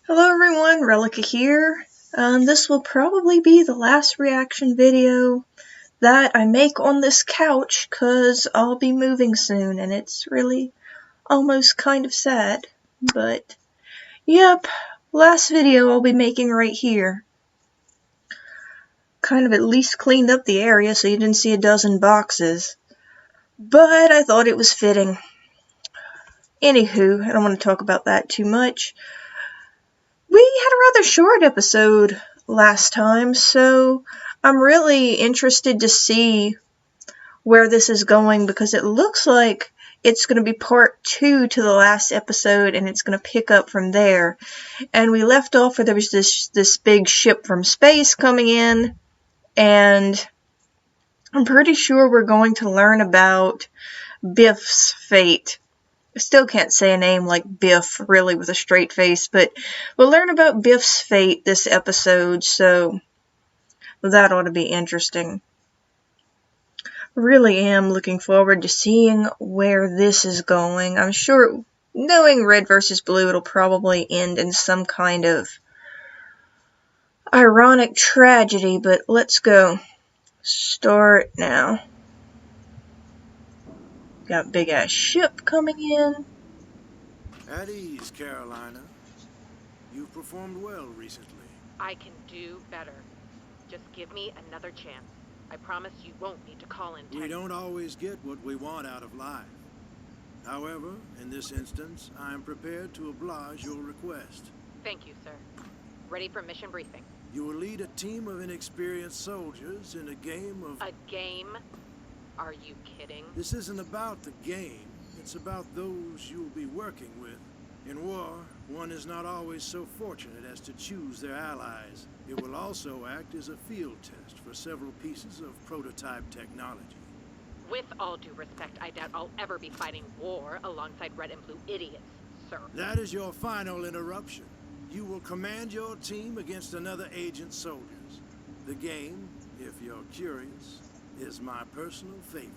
Hello everyone, Relica here. This will probably be the last reaction video that I make on this couch, cause I'll be moving soon and it's really almost kind of sad. But, yep, last video I'll be making right here. Kind of at least cleaned up the area so you didn't see a dozen boxes. But I thought it was fitting. Anywho, I don't want to talk about that too much. We had a rather short episode last time, so I'm really interested to see where this is going, because it looks like it's going to be part 2 to the last episode, and it's going to pick up from there. And we left off where there was this big ship from space coming in, and I'm pretty sure we're going to learn about Biff's fate. I still can't say a name like Biff, really, with a straight face, but we'll learn about Biff's fate this episode, so that ought to be interesting. Really am looking forward to seeing where this is going. I'm sure, knowing Red versus Blue, it'll probably end in some kind of ironic tragedy, but let's go. Start now. Got a big-ass ship coming in. At ease, Carolina. You've performed well recently. I can do better. Just give me another chance. I promise you won't need to call in. We don't always get what we want out of life. However, in this instance, I am prepared to oblige your request. Thank you, sir. Ready for mission briefing. You will lead a team of inexperienced soldiers in a game of... A game? Are you kidding? This isn't about the game. It's about those you'll be working with. In war, one is not always so fortunate as to choose their allies. It will also act as a field test for several pieces of prototype technology. With all due respect, I doubt I'll ever be fighting war alongside red and blue idiots, sir. That is your final interruption. You will command your team against another agent's soldiers. The game, if you're curious, is my personal favorite.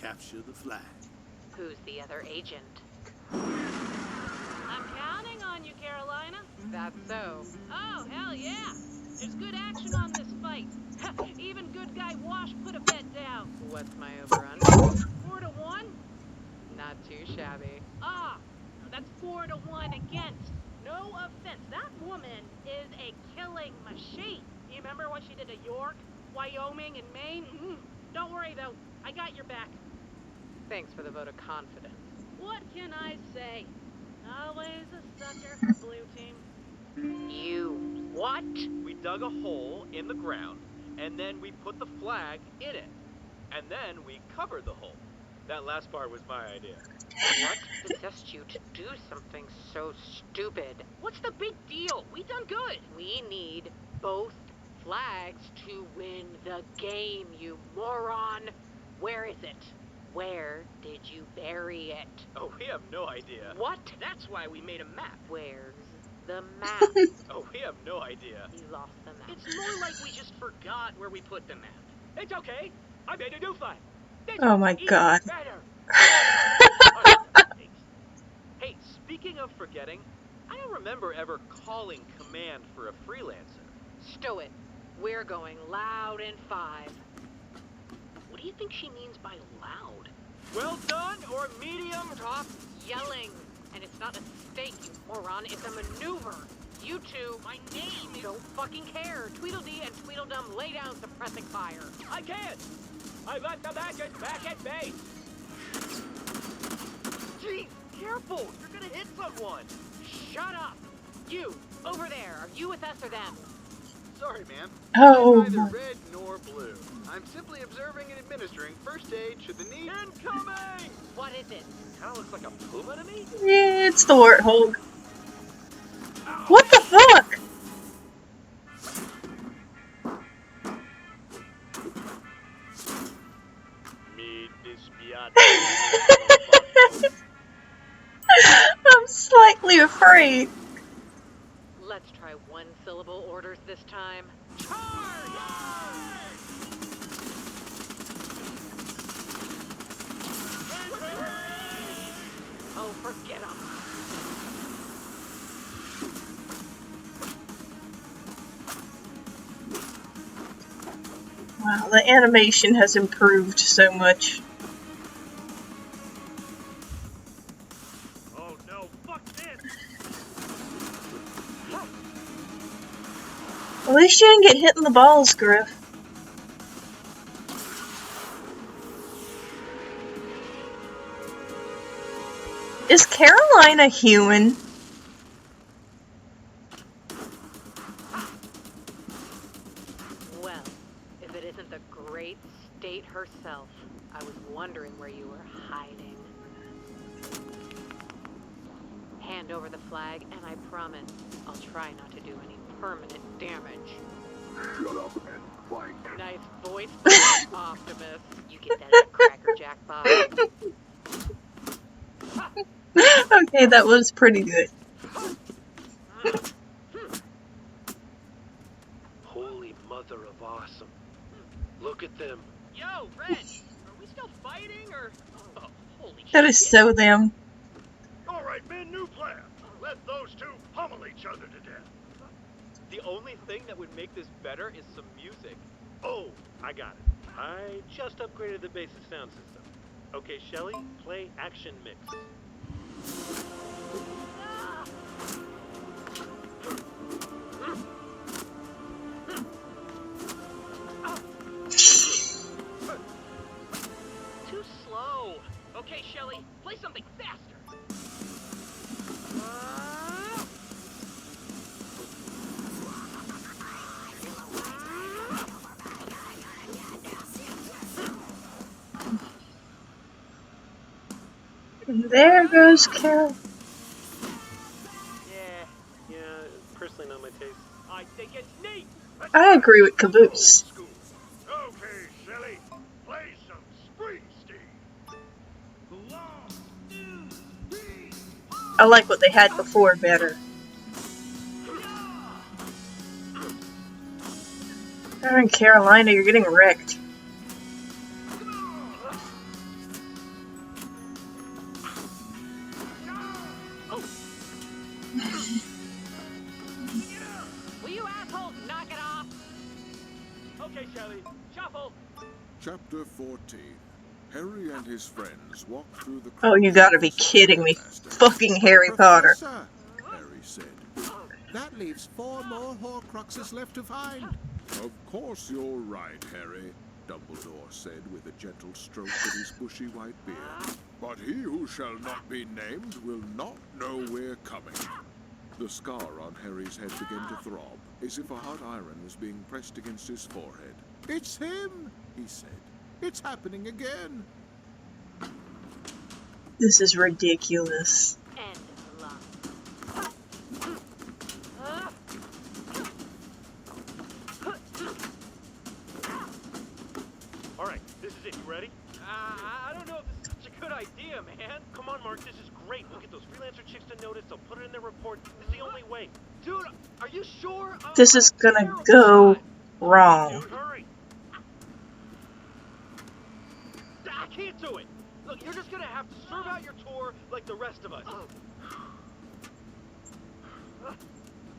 Capture the flag. Who's the other agent? I'm counting on you, Carolina. That's so. Oh, hell yeah. There's good action on this fight. Even good guy Wash put a bet down. What's my over-under? 4-1? Not too shabby. Ah, that's 4-1 against. No offense. That woman is a killing machine. You remember what she did to York, Wyoming, and Maine? Don't worry, though. I got your back. Thanks for the vote of confidence. What can I say? Always a sucker for blue team. You. What? We dug a hole in the ground, and then we put the flag in it. And then we covered the hole. That last part was my idea. What possessed you to do something so stupid? What's the big deal? We done good. We need both flags to win the game, you moron. Where is it? Where did you bury it? Oh, we have no idea. What? That's why we made a map. Where's the map? Oh, we have no idea. You lost the map. It's more like we just forgot where we put the map. It's okay. I made a new flag. Oh my god. Hey, speaking of forgetting, I don't remember ever calling command for a freelancer. Stow it. We're going loud in 5. What do you think she means by loud? Well done or medium? Stop yelling. And it's not a mistake, you moron. It's a maneuver. You two, My name is... don't fucking care. Tweedledee and Tweedledum, lay down suppressing fire. I can't. I left the maggots back at base. Jeez, careful. You're gonna hit someone. Shut up. You, over there. Are you with us or them? Sorry, ma'am. Oh. I'm neither red nor blue. I'm simply observing and administering first aid should the need... Incoming! What is it? Kinda looks like a puma to me. It's the Warthog. What the fuck? Me dispiace. I'm slightly afraid. Let's try one-syllable orders this time. Charge! Forget them. Wow, the animation has improved so much. Oh no, fuck this! At least you didn't get hit in the balls, Griff. Is Caroline a human? Well, if it isn't the great state herself, I was wondering where you were hiding. Hand over the flag, and I promise I'll try not to do any permanent damage. Shut up and fight. Nice voice, Optimus. You get that at Cracker Jack Bob. Okay, that was pretty good. Holy mother of awesome. Look at them. Yo, Red! Are we still fighting, or... Oh, holy That shit. is so them. Alright, men, new plan. Let those two pummel each other to death. The only thing that would make this better is some music. Oh, I got it. I just upgraded the basic sound system. Okay, Shelly, play action mix. Too slow. Okay, Shelly, play something faster. And there goes Carol. Yeah, personally not my taste. I think it's neat. I agree with Caboose. Okay, Shelly, play some Springsteen. I like what they had before better. Darn Carolina, you're getting wrecked. Will you assholes knock it off? Okay, Shelly, shuffle. Chapter 14. Harry and his friends walked through the... Oh, you gotta be kidding me. Fucking Harry Potter. Professor, Harry said. That leaves 4 more Horcruxes left to find. Of course you're right, Harry, Dumbledore said with a gentle stroke of his bushy white beard. But he who shall not be named will not know we're coming. The scar on Harry's head began to throb, as if a hot iron was being pressed against his forehead. It's him, he said. It's happening again. This is ridiculous. End line. Alright, this is it. You ready? I don't know if this is such a good idea, man. Come on, Mark, this is great. We'll get those freelancer chicks to notice. They'll put it in their report. This is the only way. Dude, are you sure? This is gonna go wrong. Dude, hurry. I can't do it. Look, you're just gonna have to serve out your tour like the rest of us.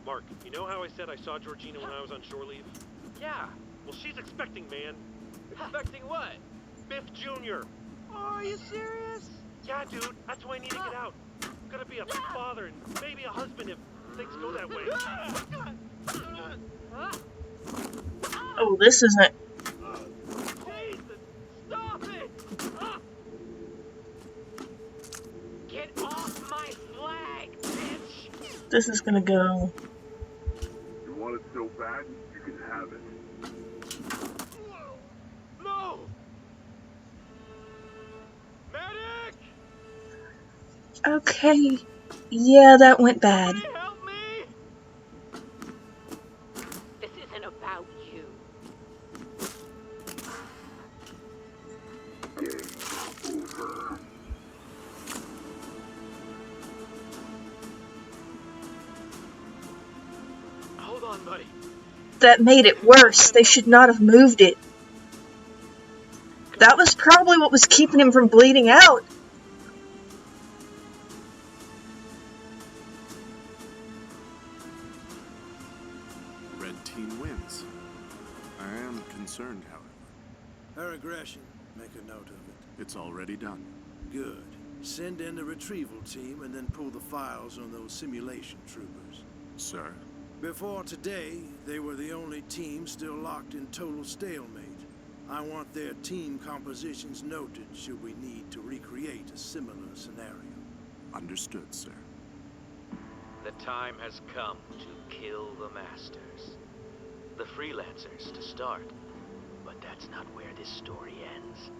Mark, you know how I said I saw Georgina when I was on shore leave? Yeah. Well, she's expecting, man. Expecting what? Biff Jr. Oh, are you serious? Yeah, dude, that's why I need to get out. I'm gonna be a father and maybe a husband if things go that way. Oh, this isn't... Jesus, stop it! Get off my flag, bitch! This is gonna go... You want it so bad, you can have it. No! Medic! Okay. Yeah, that went bad. Somebody help me! This isn't about you. Game over. Hold on, buddy. That made it worse. They should not have moved it. That was probably what was keeping him from bleeding out. concerned, however. Her aggression, make a note of it. It's already done. Good. Send in the retrieval team and then pull the files on those simulation troopers. Sir? Before today, they were the only team still locked in total stalemate. I want their team compositions noted should we need to recreate a similar scenario. Understood, sir. The time has come to kill the masters. The freelancers to start. But that's not where this story ends.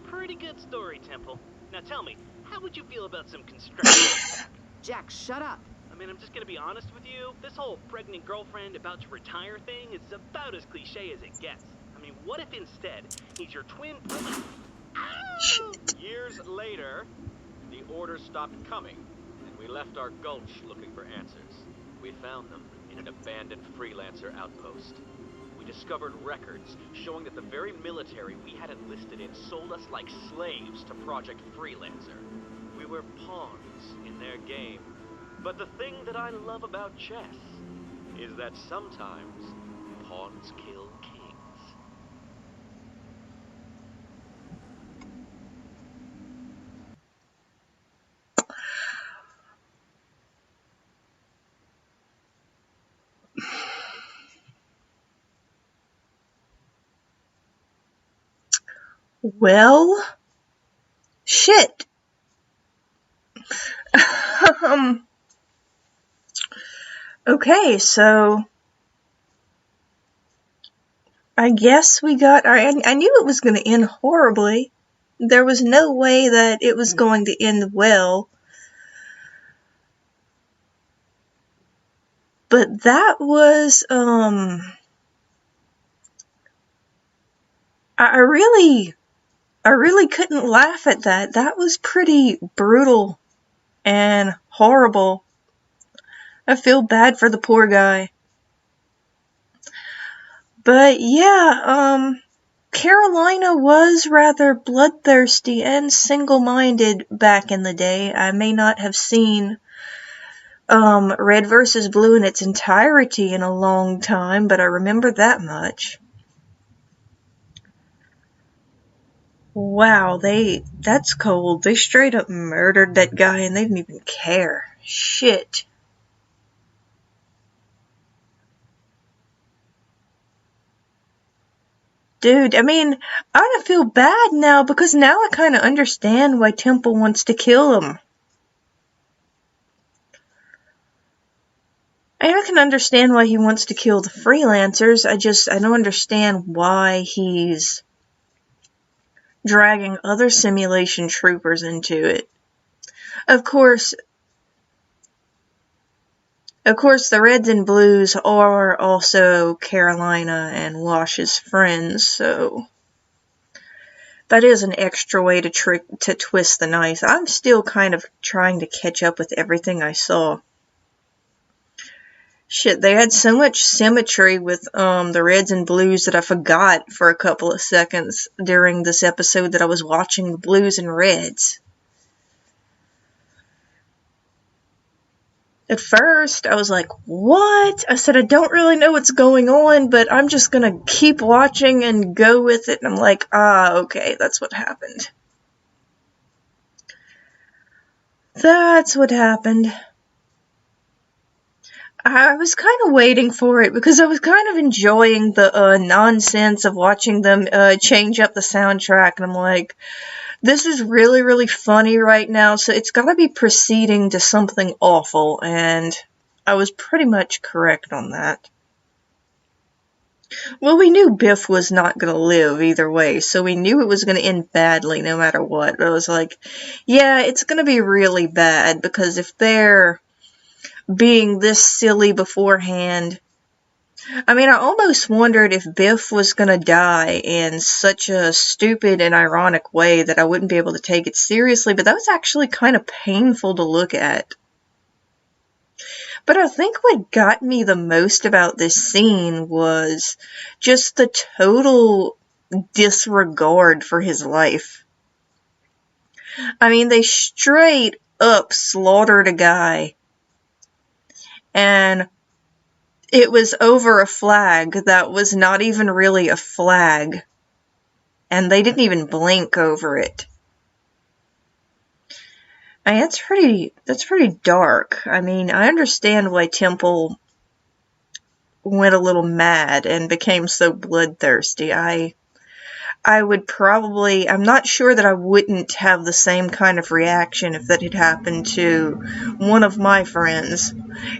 Pretty good story, Temple. Now tell me, how would you feel about some construction? Jack, shut up. I mean, I'm just gonna be honest with you. This whole pregnant girlfriend about to retire thing is about as cliche as it gets. I mean, what if instead he's your twin brother? Years later, the orders stopped coming, and we left our gulch looking for answers. We found them in an abandoned freelancer outpost. We discovered records showing that the very military we had enlisted in sold us like slaves to Project Freelancer. We were pawns in their game. But the thing that I love about chess is that sometimes pawns kill kings. Well, shit. Okay, so I guess we got. I knew it was going to end horribly. There was no way that it was going to end well. But that was, I really couldn't laugh at that. That was pretty brutal and horrible. I feel bad for the poor guy. But yeah, Carolina was rather bloodthirsty and single-minded back in the day. I may not have seen Red versus Blue in its entirety in a long time, but I remember that much. Wow, that's cold. They straight up murdered that guy and they didn't even care. Shit. Dude, I mean, I don't feel bad now because now I kind of understand why Temple wants to kill him. I can understand why he wants to kill the freelancers. I don't understand why he's dragging other simulation troopers into it. Of course, the Reds and Blues are also Carolina and Wash's friends, so that is an extra way to twist the knife. I'm still kind of trying to catch up with everything I saw. Shit, they had so much symmetry with the Reds and Blues that I forgot for a couple of seconds during this episode that I was watching the Blues and Reds. At first, I was like, what? I said, I don't really know what's going on, but I'm just gonna keep watching and go with it. And I'm like, okay, that's what happened. That's what happened. I was kind of waiting for it because I was kind of enjoying the nonsense of watching them change up the soundtrack. And I'm like, this is really, really funny right now, so it's gotta be proceeding to something awful, and I was pretty much correct on that. Well, we knew Biff was not gonna live either way, so we knew it was gonna end badly no matter what. But I was like, yeah, it's gonna be really bad, because if they're being this silly beforehand, I mean, I almost wondered if Biff was gonna die in such a stupid and ironic way that I wouldn't be able to take it seriously, but that was actually kind of painful to look at. But I think what got me the most about this scene was just the total disregard for his life. I mean, they straight up slaughtered a guy and It was over a flag that was not even really a flag. And they didn't even blink over it. I mean, that's pretty dark. I mean, I understand why Temple went a little mad and became so bloodthirsty. I would probably, I'm not sure that I wouldn't have the same kind of reaction if that had happened to one of my friends.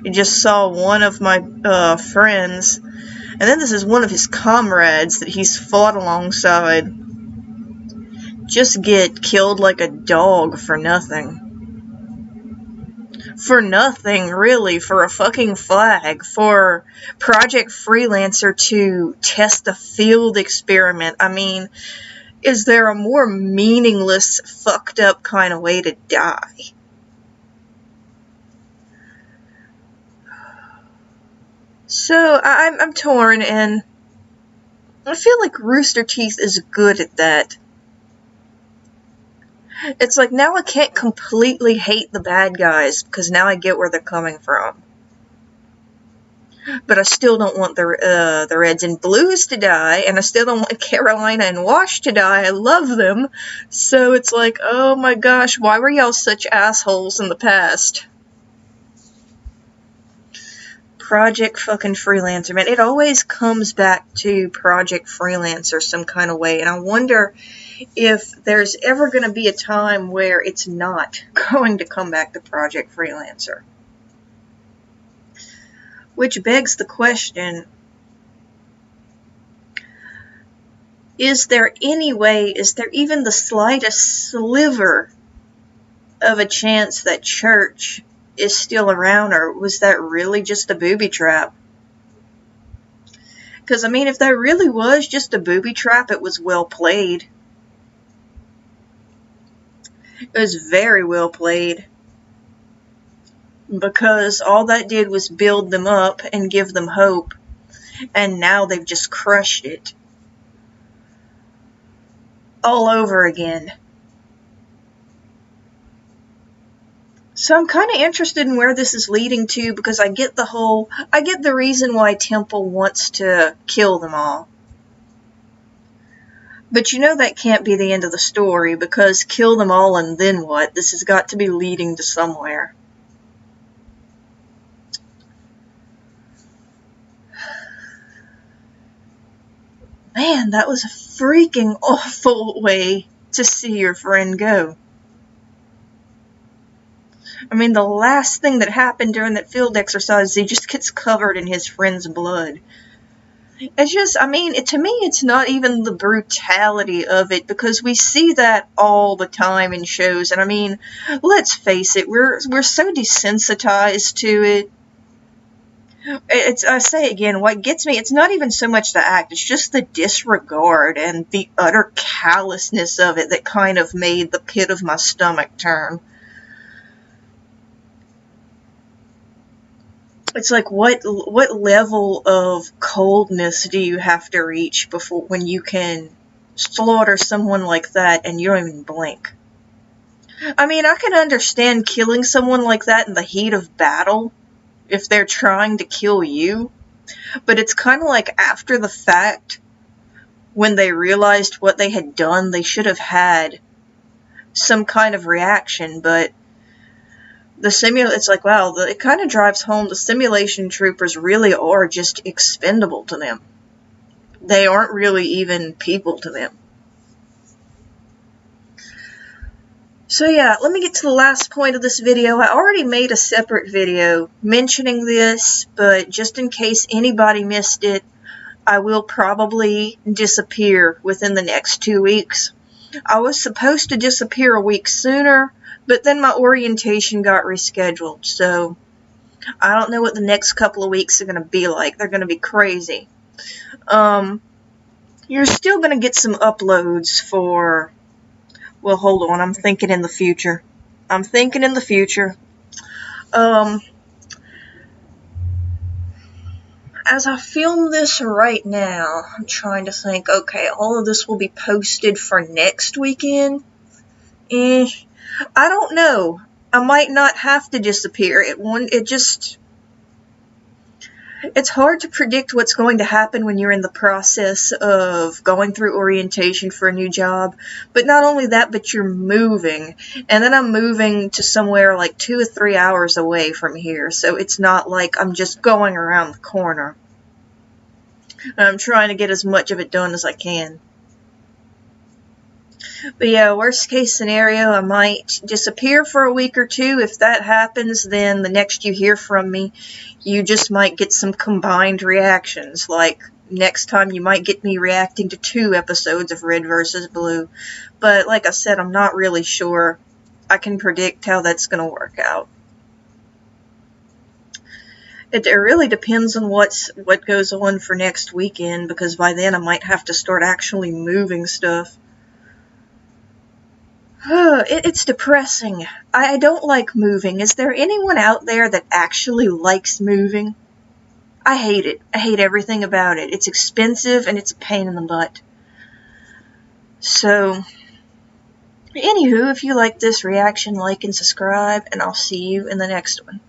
You just saw one of my friends, and then this is one of his comrades that he's fought alongside, just get killed like a dog for nothing. For nothing, really, for a fucking flag, for Project Freelancer to test a field experiment. I mean, is there a more meaningless, fucked up kind of way to die? So, I'm torn, and I feel like Rooster Teeth is good at that. It's like, now I can't completely hate the bad guys, because now I get where they're coming from. But I still don't want the Reds and Blues to die, and I still don't want Carolina and Wash to die. I love them. So it's like, oh my gosh, why were y'all such assholes in the past? Project fucking Freelancer, man. It always comes back to Project Freelancer some kind of way, and I wonder if there's ever going to be a time where it's not going to come back to Project Freelancer. Which begs the question, is there any way, is there even the slightest sliver of a chance that Church is still around, or was that really just a booby trap? Because, I mean, if that really was just a booby trap, it was well played. It was very well played. Because all that did was build them up and give them hope. And now they've just crushed it. All over again. So I'm kind of interested in where this is leading to, because I get the reason why Temple wants to kill them all. But you know that can't be the end of the story, because kill them all and then what? This has got to be leading to somewhere. Man, that was a freaking awful way to see your friend go. I mean, the last thing that happened during that field exercise, he just gets covered in his friend's blood. It's just, I mean, to me, it's not even the brutality of it, because we see that all the time in shows, and I mean, let's face it, we're so desensitized to it. I say again, what gets me, it's not even so much the act, it's just the disregard and the utter callousness of it that kind of made the pit of my stomach turn. It's like, what level of coldness do you have to reach when you can slaughter someone like that and you don't even blink? I mean, I can understand killing someone like that in the heat of battle if they're trying to kill you, but it's kind of like after the fact, when they realized what they had done, they should have had some kind of reaction, but it's like, wow, it kind of drives home the simulation troopers really are just expendable to them. They aren't really even people to them. So yeah, let me get to the last point of this video. I already made a separate video mentioning this, but just in case anybody missed it, I will probably disappear within the next 2 weeks. I was supposed to disappear a week sooner, but then my orientation got rescheduled, so I don't know what the next couple of weeks are going to be like. They're going to be crazy. You're still going to get some uploads for... Well, hold on, I'm thinking in the future. As I film this right now, I'm trying to think, okay, all of this will be posted for next weekend? I don't know. I might not have to disappear. It's hard to predict what's going to happen when you're in the process of going through orientation for a new job. But not only that, but you're moving. And then I'm moving to somewhere like 2 or 3 hours away from here. So it's not like I'm just going around the corner. And I'm trying to get as much of it done as I can. But yeah, worst case scenario, I might disappear for a week or two. If that happens, then the next you hear from me, you just might get some combined reactions. Like, next time you might get me reacting to 2 episodes of Red vs. Blue. But like I said, I'm not really sure I can predict how that's going to work out. It really depends on what goes on for next weekend, because by then I might have to start actually moving stuff. It's depressing. I don't like moving. Is there anyone out there that actually likes moving? I hate it. I hate everything about it. It's expensive and it's a pain in the butt. So, anywho, if you like this reaction, like and subscribe, and I'll see you in the next one.